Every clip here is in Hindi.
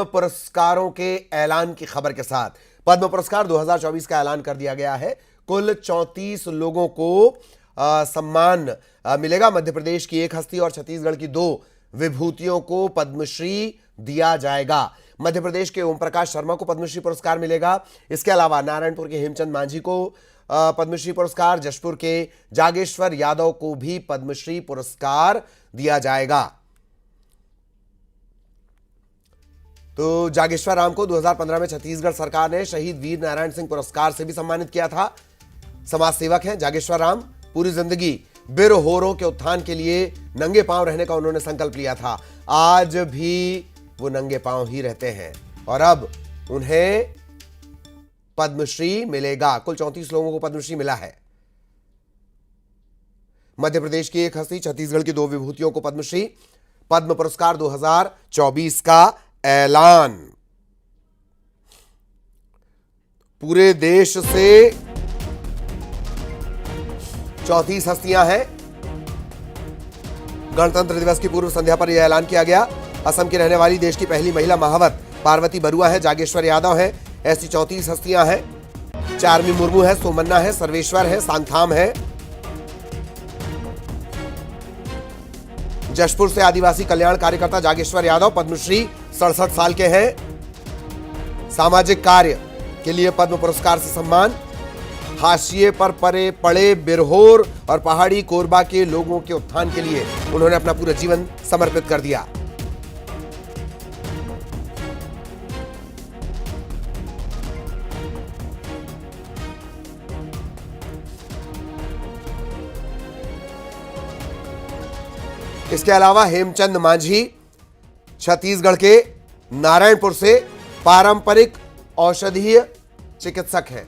पद्म पुरस्कारों के ऐलान की खबर के साथ पद्म पुरस्कार 2024 का ऐलान कर दिया गया है। कुल 34 लोगों को सम्मान मिलेगा। मध्य प्रदेश की एक हस्ती और छत्तीसगढ़ की 2 विभूतियों को पद्मश्री दिया जाएगा। मध्य प्रदेश के ओम प्रकाश शर्मा को पद्मश्री पुरस्कार मिलेगा। इसके अलावा नारायणपुर के हेमचंद मांझी को पद्मश्री पुरस्कार, जशपुर के जागेश्वर यादव को भी पद्मश्री पुरस्कार दिया जाएगा। तो जागेश्वर राम को 2015 में छत्तीसगढ़ सरकार ने शहीद वीर नारायण सिंह पुरस्कार से भी सम्मानित किया था। समाज सेवक हैं जागेश्वर राम। पूरी जिंदगी बेरोहोरों के उत्थान के लिए नंगे पांव रहने का उन्होंने संकल्प लिया था। आज भी वो नंगे पांव ही रहते हैं और अब उन्हें पद्मश्री मिलेगा। कुल 34 लोगों को पद्मश्री मिला है। मध्य प्रदेश की एक हस्ती, छत्तीसगढ़ की 2 विभूतियों को पद्मश्री। पद्म पुरस्कार 2024 का ऐलान। पूरे देश से 34 हस्तियां हैं। गणतंत्र दिवस की पूर्व संध्या पर यह ऐलान किया गया। असम की रहने वाली देश की पहली महिला महावत पार्वती बरुआ है, जागेश्वर यादव है। ऐसी 34 हस्तियां हैं। चारमी मुर्मू है, सोमन्ना है, सर्वेश्वर है, सांगथाम है। जशपुर से आदिवासी कल्याण कार्यकर्ता जागेश्वर यादव पद्मश्री, 67 साल के हैं। सामाजिक कार्य के लिए पद्म पुरस्कार से सम्मान। हाशिए पर पड़े बिरहोर और पहाड़ी कोरबा के लोगों के उत्थान के लिए उन्होंने अपना पूरा जीवन समर्पित कर दिया। इसके अलावा हेमचंद मांझी छत्तीसगढ़ के नारायणपुर से पारंपरिक औषधीय चिकित्सक हैं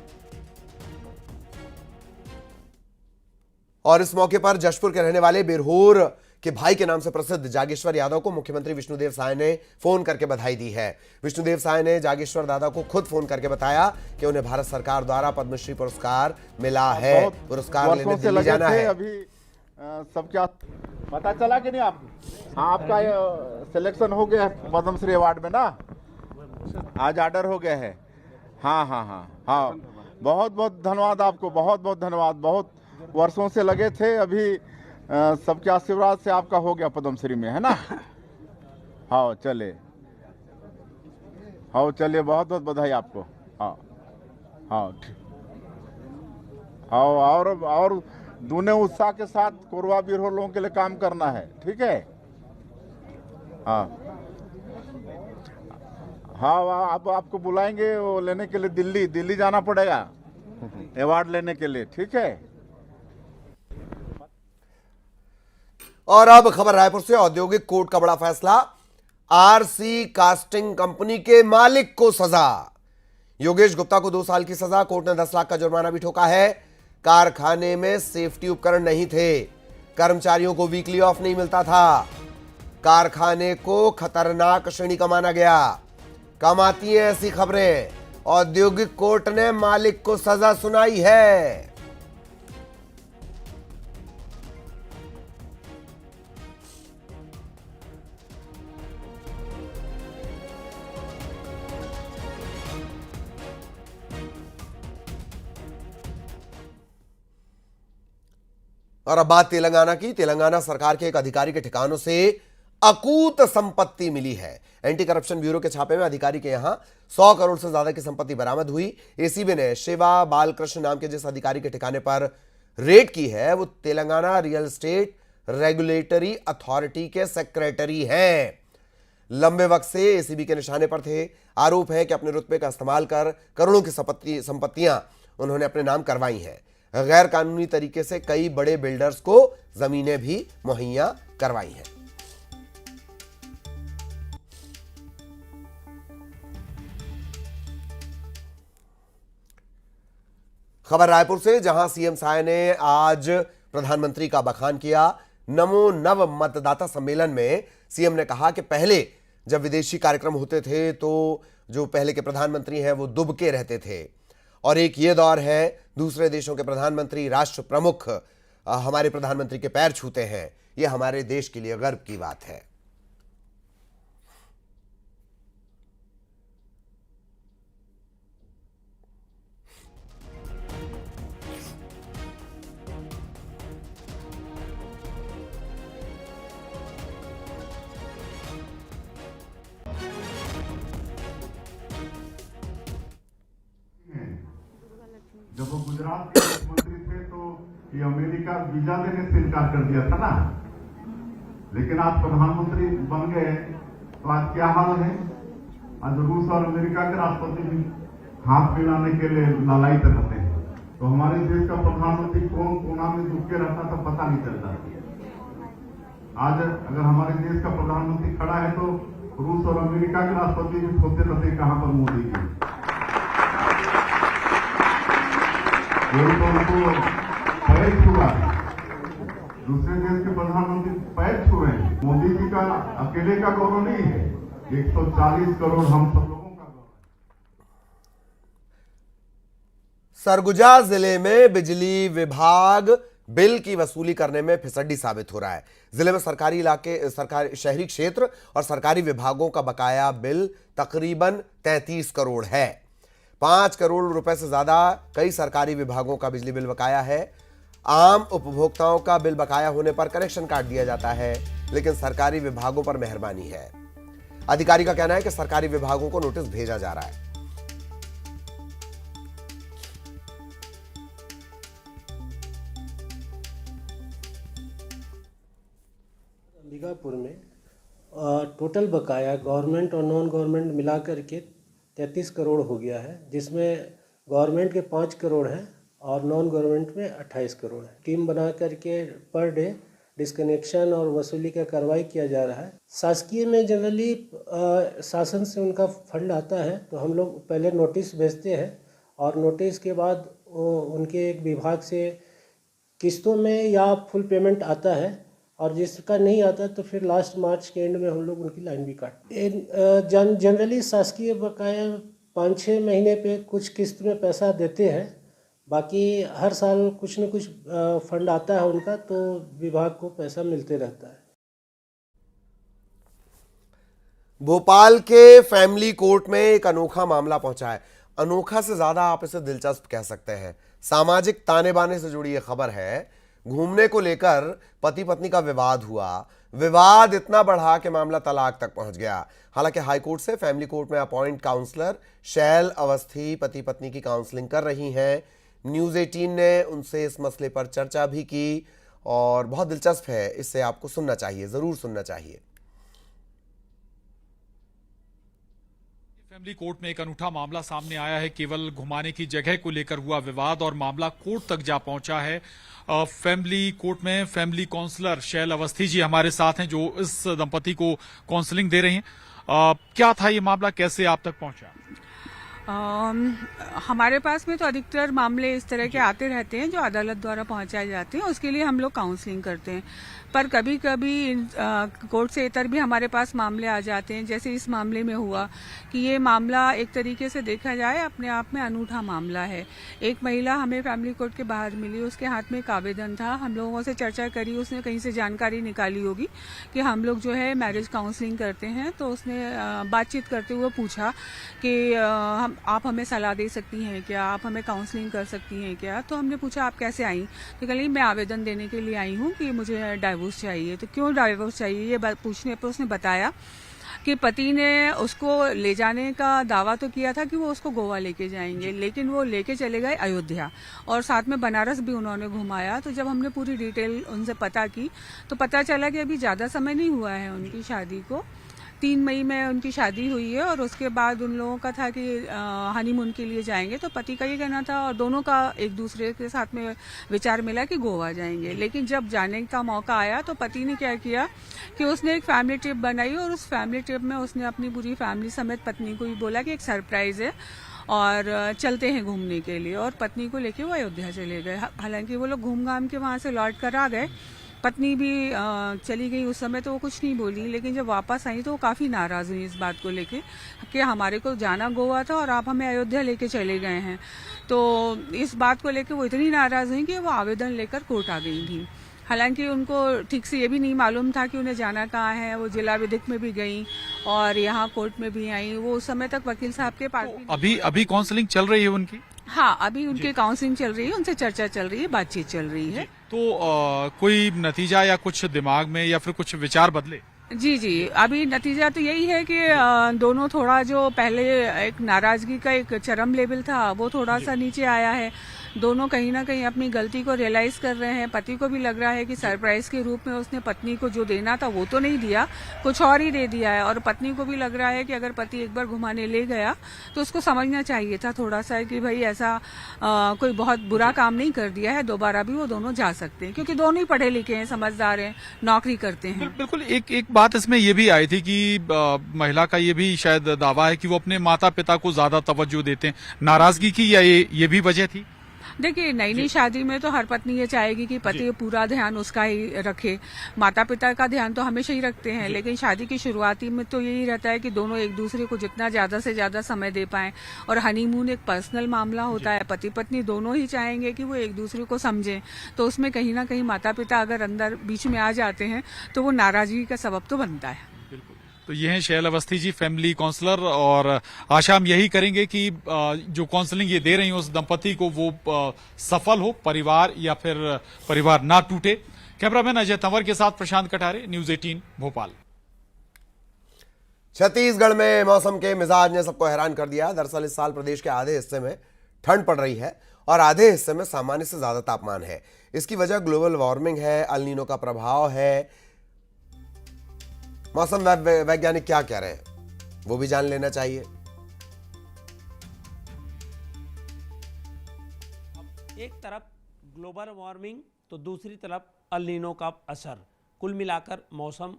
और इस मौके पर जशपुर के रहने वाले बिरहोर के भाई के नाम से प्रसिद्ध जागेश्वर यादव को मुख्यमंत्री विष्णुदेव साय ने फोन करके बधाई दी है। विष्णुदेव साय ने जागेश्वर दादा को खुद फोन करके बताया कि उन्हें भारत सरकार द्वारा पद्मश्री पुरस्कार मिला है। पुरस्कार लेने दिल्ली जाना है। अभी सब क्या पता चला कि नहीं आपको? हाँ, आपका सिलेक्शन हो गया है पद्मश्री अवार्ड में ना। आज ऑर्डर हो गया है। हाँ हाँ हाँ हाँ, बहुत बहुत धन्यवाद आपको, बहुत बहुत धन्यवाद। बहुत वर्षों से लगे थे, अभी सबके आशीर्वाद से आपका हो गया पद्मश्री में, है ना। हाँ चले, हाँ चलिए, बहुत बहुत बधाई आपको। हाँ हाँ हाँ, और दूने उत्साह के साथ कोरबा बिरहो लोगों के लिए काम करना है, ठीक है। हाँ हाँ, अब आपको बुलाएंगे वो लेने के लिए, दिल्ली जाना पड़ेगा अवार्ड लेने के लिए, ठीक है। और अब खबर रायपुर से। औद्योगिक कोर्ट का बड़ा फैसला। आरसी कास्टिंग कंपनी के मालिक को सजा। योगेश गुप्ता को 2 साल की सजा। कोर्ट ने 10 लाख का जुर्माना भी ठोका है। कारखाने में सेफ्टी उपकरण नहीं थे, कर्मचारियों को वीकली ऑफ नहीं मिलता था, कारखाने को खतरनाक श्रेणी का माना गया। कम आती हैं ऐसी खबरें। औद्योगिक कोर्ट ने मालिक को सजा सुनाई है। और अब बात तेलंगाना की। तेलंगाना सरकार के एक अधिकारी के ठिकानों से अकूत संपत्ति मिली है। एंटी करप्शन ब्यूरो के छापे में अधिकारी के यहां 100 करोड़ से ज्यादा की संपत्ति बरामद हुई। एसीबी ने शिवा बालकृष्ण नाम के जिस अधिकारी के ठिकाने पर रेड की है वो Telangana real estate regulatory authority के सेक्रेटरी हैं। लंबे वक्त से एसीबी के निशाने पर थे। आरोप है कि अपने रुतबे का इस्तेमाल कर करोड़ों की संपत्तियां उन्होंने अपने नाम करवाई हैं। गैर कानूनी तरीके से कई बड़े बिल्डर्स को जमीनें भी मुहैया करवाई हैं। खबर रायपुर से, जहां सीएम साय ने आज प्रधानमंत्री का बखान किया। नमो नव मतदाता सम्मेलन में सीएम ने कहा कि पहले जब विदेशी कार्यक्रम होते थे तो जो पहले के प्रधानमंत्री हैं वो दुबके रहते थे और एक ये दौर है दूसरे देशों के प्रधानमंत्री, राष्ट्र प्रमुख हमारे प्रधानमंत्री के पैर छूते हैं। ये हमारे देश के लिए गर्व की बात है। जब वो गुजरात के मुख्यमंत्री थे तो ये अमेरिका वीजा देने से इनकार कर दिया था ना, लेकिन आज प्रधानमंत्री बन गए तो आज क्या हाल है। आज रूस और अमेरिका के राष्ट्रपति भी हाथ मिलाने के लिए लालायित रहते हैं, तो हमारे देश का प्रधानमंत्री कौन कोना में दुख के रहता तो पता नहीं चलता। आज अगर हमारे देश का प्रधानमंत्री खड़ा है तो रूस और अमेरिका के राष्ट्रपति भी सोचते रहते कहां पर मोदी जी, कोई तो उनको पैर छुआ, दूसरे देश के प्रधानमंत्री पैर छू रहे हैं। मोदी जी का अकेले का गौरव नहीं है, 140 करोड़ हम सब लोगों का गौरव है। सरगुजा जिले में बिजली विभाग बिल की वसूली करने में फिसड्डी साबित हो रहा है। जिले में सरकारी शहरी क्षेत्र और सरकारी विभागों का बकाया बिल तकरीबन 33 करोड़ है। 5 करोड़ रुपए से ज्यादा कई सरकारी विभागों का बिजली बिल बकाया है। आम उपभोक्ताओं का बिल बकाया होने पर कनेक्शन काट दिया जाता है, लेकिन सरकारी विभागों पर मेहरबानी है। अधिकारी का कहना है कि सरकारी विभागों को नोटिस भेजा जा रहा है। अंबिकापुर में टोटल बकाया गवर्नमेंट और नॉन गवर्नमेंट मिला करके 33 करोड़ हो गया है, जिसमें गवर्नमेंट के 5 करोड़ हैं और नॉन गवर्नमेंट में 28 करोड़ है। टीम बना करके पर डे डिस्कनेक्शन और वसूली का कार्रवाई किया जा रहा है। शासकीय में जनरली शासन से उनका फंड आता है तो हम लोग पहले नोटिस भेजते हैं और नोटिस के बाद उनके एक विभाग से किस्तों में या फुल पेमेंट आता है, और जिसका नहीं आता तो फिर लास्ट मार्च के एंड में हम लोग उनकी लाइन भी काटते हैं। जनरली शासकीय बकाया 5-6 महीने पे कुछ किस्त में पैसा देते हैं, बाकी हर साल कुछ न कुछ फंड आता है उनका, तो विभाग को पैसा मिलते रहता है। भोपाल के फैमिली कोर्ट में एक अनोखा मामला पहुंचा है। अनोखा से ज्यादा आप इसे दिलचस्प कह सकते हैं। सामाजिक ताने बाने से जुड़ी यह खबर है। घूमने को लेकर पति पत्नी का विवाद हुआ। विवाद इतना बढ़ा कि मामला तलाक तक पहुंच गया। हालांकि हाईकोर्ट से फैमिली कोर्ट में अपॉइंट काउंसलर शैल अवस्थी पति पत्नी की काउंसलिंग कर रही हैं। न्यूज़ 18 ने उनसे इस मसले पर चर्चा भी की और बहुत दिलचस्प है, इससे आपको सुनना चाहिए, जरूर सुनना चाहिए। फैमिली कोर्ट में एक अनूठा मामला सामने आया है। केवल घुमाने की जगह को लेकर हुआ विवाद और मामला कोर्ट तक जा पहुंचा है। फैमिली कोर्ट में फैमिली काउंसलर शैल अवस्थी जी हमारे साथ हैं, जो इस दंपति को काउंसलिंग दे रहे हैं। क्या था ये मामला, कैसे आप तक पहुंचा? हमारे पास में तो अधिकतर मामले इस तरह के आते रहते हैं जो अदालत द्वारा पहुंचाए जाते हैं, उसके लिए हम लोग काउंसलिंग करते हैं। पर कभी कभी कोर्ट से इतर भी हमारे पास मामले आ जाते हैं, जैसे इस मामले में हुआ कि ये मामला एक तरीके से देखा जाए अपने आप में अनूठा मामला है। एक महिला हमें फैमिली कोर्ट के बाहर मिली, उसके हाथ में एक आवेदन था। हम लोगों से चर्चा करी, उसने कहीं से जानकारी निकाली होगी कि हम लोग जो है मैरिज काउंसलिंग करते हैं, तो उसने बातचीत करते हुए पूछा कि आप हमें सलाह दे सकती हैं क्या, आप हमें काउंसलिंग कर सकती हैं क्या। तो हमने पूछा आप कैसे आई, तो कही मैं आवेदन देने के लिए आई हूँ कि मुझे डाइवोर्स चाहिए। तो क्यों डाइवोर्स चाहिए ये बात पूछने पर उसने बताया कि पति ने उसको ले जाने का दावा तो किया था कि वो उसको गोवा लेके जाएंगे, लेकिन वो लेके चले गए अयोध्या और साथ में बनारस भी उन्होंने घुमाया। तो जब हमने पूरी डिटेल उनसे पता की तो पता चला कि अभी ज़्यादा समय नहीं हुआ है उनकी शादी को। 3 मई में उनकी शादी हुई है और उसके बाद उन लोगों का था कि हनीमून के लिए जाएंगे। तो पति का ये कहना था और दोनों का एक दूसरे के साथ में विचार मिला कि गोवा जाएंगे। लेकिन जब जाने का मौका आया तो पति ने क्या किया कि उसने एक फैमिली ट्रिप बनाई और उस फैमिली ट्रिप में उसने अपनी पूरी फैमिली समेत पत्नी को भी बोला कि एक सरप्राइज है और चलते हैं घूमने के लिए, और पत्नी को लेके वो अयोध्या चले गए। हालांकि वो लोग घूम घाम के वहाँ से लौट कर आ गए, पत्नी भी चली गई। उस समय तो वो कुछ नहीं बोली, लेकिन जब वापस आई तो वो काफ़ी नाराज़ हुई इस बात को लेके कि हमारे को जाना गोवा था और आप हमें अयोध्या लेके चले गए हैं। तो इस बात को लेके वो इतनी नाराज़ हुई कि वो आवेदन लेकर कोर्ट आ गई थी। हालांकि उनको ठीक से ये भी नहीं मालूम था कि उन्हें जाना कहाँ है। वो जिला विधिक में भी गई और यहाँ कोर्ट में भी आई। वो उस समय तक वकील साहब के पास अभी काउंसलिंग चल रही है उनकी? हाँ, अभी उनकी काउंसलिंग चल रही है, उनसे चर्चा चल रही है, बातचीत चल रही है। तो कोई नतीजा या कुछ दिमाग में या फिर कुछ विचार बदले? जी, अभी नतीजा तो यही है कि दोनों थोड़ा जो पहले एक नाराजगी का एक चरम लेवल था वो थोड़ा सा नीचे आया है। दोनों कहीं ना कहीं अपनी गलती को रियलाइज कर रहे हैं। पति को भी लग रहा है कि सरप्राइज के रूप में उसने पत्नी को जो देना था वो तो नहीं दिया, कुछ और ही दे दिया है। और पत्नी को भी लग रहा है कि अगर पति एक बार घुमाने ले गया तो उसको समझना चाहिए था थोड़ा सा कि भाई ऐसा कोई बहुत बुरा काम नहीं कर दिया है, दोबारा भी वो दोनों जा सकते हैं, क्योंकि दोनों ही पढ़े लिखे हैं, समझदार हैं, नौकरी करते हैं। बिल्कुल। एक बात इसमें ये भी आई थी कि महिला का ये भी शायद दावा है कि वो अपने माता पिता को ज्यादा तवज्जो देते हैं। नाराजगी की या ये भी वजह थी? देखिए, नई नई शादी में तो हर पत्नी ये चाहेगी कि पति पूरा ध्यान उसका ही रखे। माता पिता का ध्यान तो हमेशा ही रखते हैं, लेकिन शादी की शुरुआती में तो यही रहता है कि दोनों एक दूसरे को जितना ज्यादा से ज्यादा समय दे पाएं। और हनीमून एक पर्सनल मामला होता है, पति पत्नी दोनों ही चाहेंगे कि वो एक दूसरे को समझें। तो उसमें कहीं ना कहीं माता पिता अगर अंदर बीच में आ जाते हैं तो वो नाराजगी का सबब तो बनता है। तो ये हैं शैल अवस्थी जी, फैमिली काउंसलर, और आशा हम यही करेंगे कि जो काउंसलिंग ये दे रही हो उस दंपति को वो सफल हो, परिवार या फिर परिवार ना टूटे। कैमरामैन अजय तंवर के साथ प्रशांत कटारे, न्यूज़ 18 भोपाल। छत्तीसगढ़ में मौसम के मिजाज ने सबको हैरान कर दिया। दरअसल इस साल प्रदेश के आधे हिस्से में ठंड पड़ रही है और आधे हिस्से में सामान्य से ज्यादा तापमान है। इसकी वजह ग्लोबल वार्मिंग है, अल नीनो का प्रभाव है। मौसम वैज्ञानिक क्या कह रहे हैं वो भी जान लेना चाहिए। एक तरफ ग्लोबल वार्मिंग तो दूसरी तरफ अल नीनो का असर, कुल मिलाकर मौसम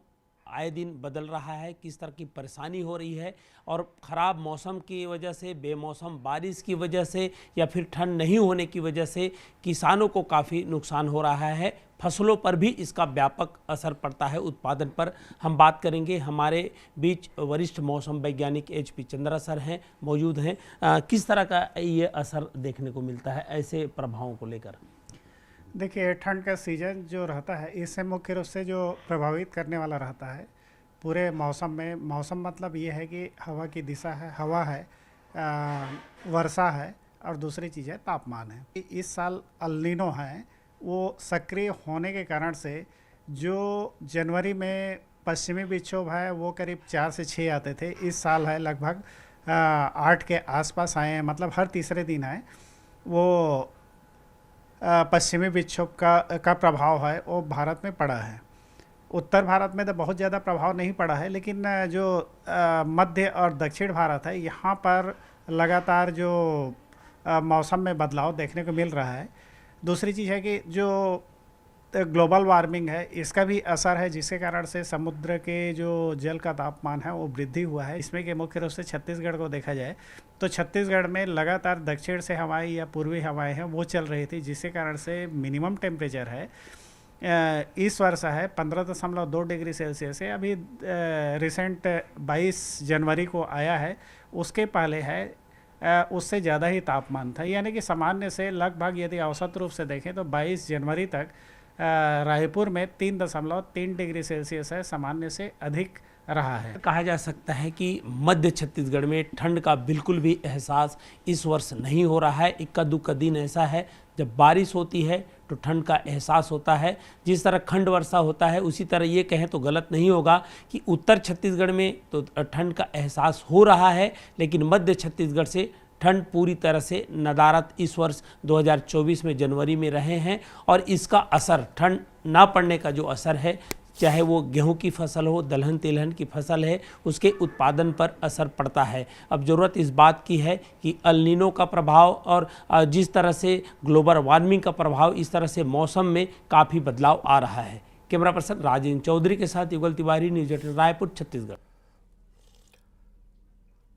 आए दिन बदल रहा है। किस तरह की परेशानी हो रही है, और ख़राब मौसम की वजह से, बेमौसम बारिश की वजह से या फिर ठंड नहीं होने की वजह से किसानों को काफ़ी नुकसान हो रहा है। फसलों पर भी इसका व्यापक असर पड़ता है, उत्पादन पर। हम बात करेंगे, हमारे बीच वरिष्ठ मौसम वैज्ञानिक HP चंद्रा सर हैं, मौजूद हैं। किस तरह का ये असर देखने को मिलता है ऐसे प्रभावों को लेकर? देखिए, ठंड का सीज़न जो रहता है इससे मुख्य रूप से जो प्रभावित करने वाला रहता है पूरे मौसम में, मौसम मतलब ये है कि हवा की दिशा है, हवा है, वर्षा है, और दूसरी चीज़ है तापमान है। इस साल अल नीनो है, वो सक्रिय होने के कारण से जो जनवरी में पश्चिमी विक्षोभ है वो करीब 4 से 6 आते थे, इस साल है लगभग 8 के आसपास आए हैं। मतलब हर तीसरे दिन है वो पश्चिमी विक्षोभ का प्रभाव है वो भारत में पड़ा है। उत्तर भारत में तो बहुत ज़्यादा प्रभाव नहीं पड़ा है, लेकिन जो मध्य और दक्षिण भारत है यहाँ पर लगातार जो मौसम में बदलाव देखने को मिल रहा है। दूसरी चीज़ है कि जो ग्लोबल वार्मिंग है इसका भी असर है, जिसके कारण से समुद्र के जो जल का तापमान है वो वृद्धि हुआ है। इसमें कि मुख्य रूप से छत्तीसगढ़ को देखा जाए तो छत्तीसगढ़ में लगातार दक्षिण से हवाएं या पूर्वी हवाएं हैं वो चल रही थी, जिसके कारण से मिनिमम टेम्परेचर है इस वर्ष है 15.2 डिग्री सेल्सियस है। अभी रिसेंट 22 जनवरी को आया है, उसके पहले है उससे ज़्यादा ही तापमान था। यानी कि सामान्य से लगभग यदि औसत रूप से देखें तो 22 जनवरी तक रायपुर में 3.3 डिग्री सेल्सियस है, सामान्य से अधिक रहा है। कहा जा सकता है कि मध्य छत्तीसगढ़ में ठंड का बिल्कुल भी एहसास इस वर्ष नहीं हो रहा है। इक्का दुक्का दिन ऐसा है जब बारिश होती है तो ठंड का एहसास होता है। जिस तरह खंड वर्षा होता है उसी तरह ये कहें तो गलत नहीं होगा कि उत्तर छत्तीसगढ़ में तो ठंड का एहसास हो रहा है, लेकिन मध्य छत्तीसगढ़ से ठंड पूरी तरह से नदारद इस वर्ष 2024 में जनवरी में रहे हैं। और इसका असर, ठंड ना पड़ने का जो असर है, चाहे वो गेहूं की फसल हो, दलहन तिलहन की फसल है, उसके उत्पादन पर असर पड़ता है। अब ज़रूरत इस बात की है कि अल नीनो का प्रभाव और जिस तरह से ग्लोबल वार्मिंग का प्रभाव, इस तरह से मौसम में काफ़ी बदलाव आ रहा है। कैमरा पर्सन राजेंद्र चौधरी के साथ युगल तिवारी, न्यूज़ 18 रायपुर, छत्तीसगढ़।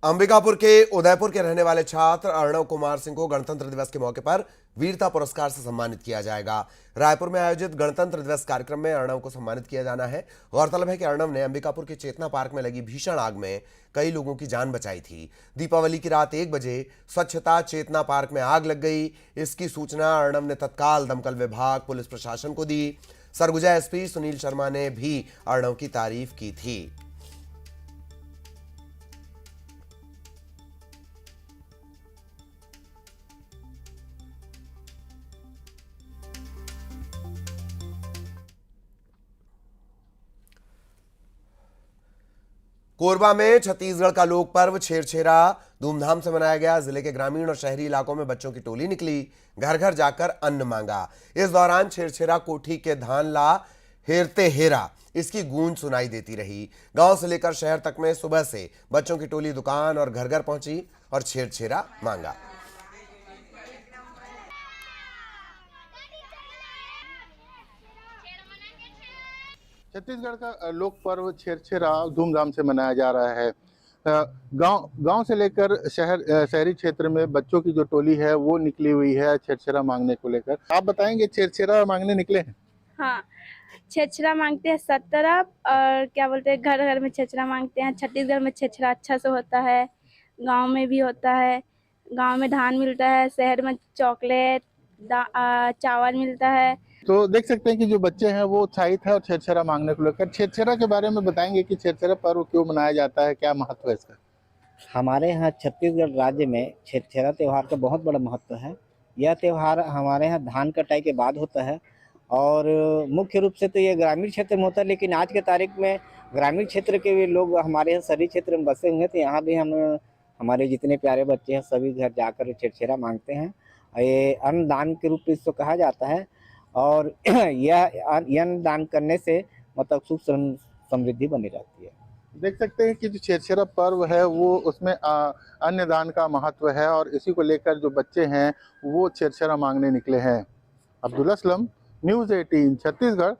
अंबिकापुर के उदयपुर के रहने वाले छात्र अर्णव कुमार सिंह को गणतंत्र दिवस के मौके पर वीरता पुरस्कार से सम्मानित किया जाएगा। रायपुर में आयोजित गणतंत्र दिवस कार्यक्रम में अर्णव को सम्मानित किया जाना है। गौरतलब है कि अर्णव ने अंबिकापुर के चेतना पार्क में लगी भीषण आग में कई लोगों की जान बचाई थी। दीपावली की रात 1 बजे स्वच्छता चेतना पार्क में आग लग गई। इसकी सूचना अर्णव ने तत्काल दमकल विभाग, पुलिस प्रशासन को दी। सरगुजा SP सुनील शर्मा ने भी अर्णव की तारीफ की थी। कोरबा में छत्तीसगढ़ का लोक पर्व छेरछेरा धूमधाम से मनाया गया। जिले के ग्रामीण और शहरी इलाकों में बच्चों की टोली निकली, घर घर जाकर अन्न मांगा। इस दौरान छेरछेरा कोठी के धान ला हेरते हेरा इसकी गूंज सुनाई देती रही। गांव से लेकर शहर तक में सुबह से बच्चों की टोली दुकान और घर घर पहुंची और छेरछेरा मांगा। छत्तीसगढ़ का लोक पर्व छेरछेरा धूमधाम से मनाया जा रहा है। गांव से लेकर शहरी क्षेत्र में बच्चों की जो टोली है वो निकली हुई है छेरछेरा मांगने को लेकर। आप बताएंगे छेरछेरा मांगने निकले हैं? हाँ, छेरछेरा मांगते हैं सब तरफ, और क्या बोलते हैं, घर घर में छेरछेरा मांगते हैं। छत्तीसगढ़ में छेरछेरा अच्छा से होता है, गांव में भी होता है। गांव में धान मिलता है, शहर में चॉकलेट चावल मिलता है। तो देख सकते हैं कि जो बच्चे हैं वो उत्साहित है और छेरछेरा मांगने को लेकर। छेरछेरा के बारे में बताएंगे कि छेरछेरा पर्व क्यों मनाया जाता है, क्या महत्व है इसका? हमारे यहाँ छत्तीसगढ़ राज्य में छेरछेरा त्यौहार का बहुत बड़ा महत्व है। यह त्यौहार हमारे यहाँ धान कटाई के बाद होता है और मुख्य रूप से तो ये ग्रामीण क्षेत्र में होता है, लेकिन आज के तारीख में ग्रामीण क्षेत्र के भी लोग हमारे यहाँ शहरी क्षेत्र में बसे हुए हैं। तो यहाँ भी हम हमारे जितने प्यारे बच्चे हैं सभी घर जाकर छेरछेरा मांगते हैं। ये अन्नदान के रूप में इसको कहा जाता है और यह अन्नदान करने से मतलब सुख समृद्धि बनी रहती है। देख सकते हैं कि जो छेरछेरा पर्व है वो उसमें अन्नदान का महत्व है और इसी को लेकर जो बच्चे हैं वो छेरछेरा मांगने निकले हैं। अब्दुल असलम, न्यूज़ 18 छत्तीसगढ़।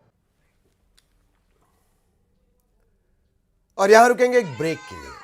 और यहां रुकेंगे एक ब्रेक के लिए।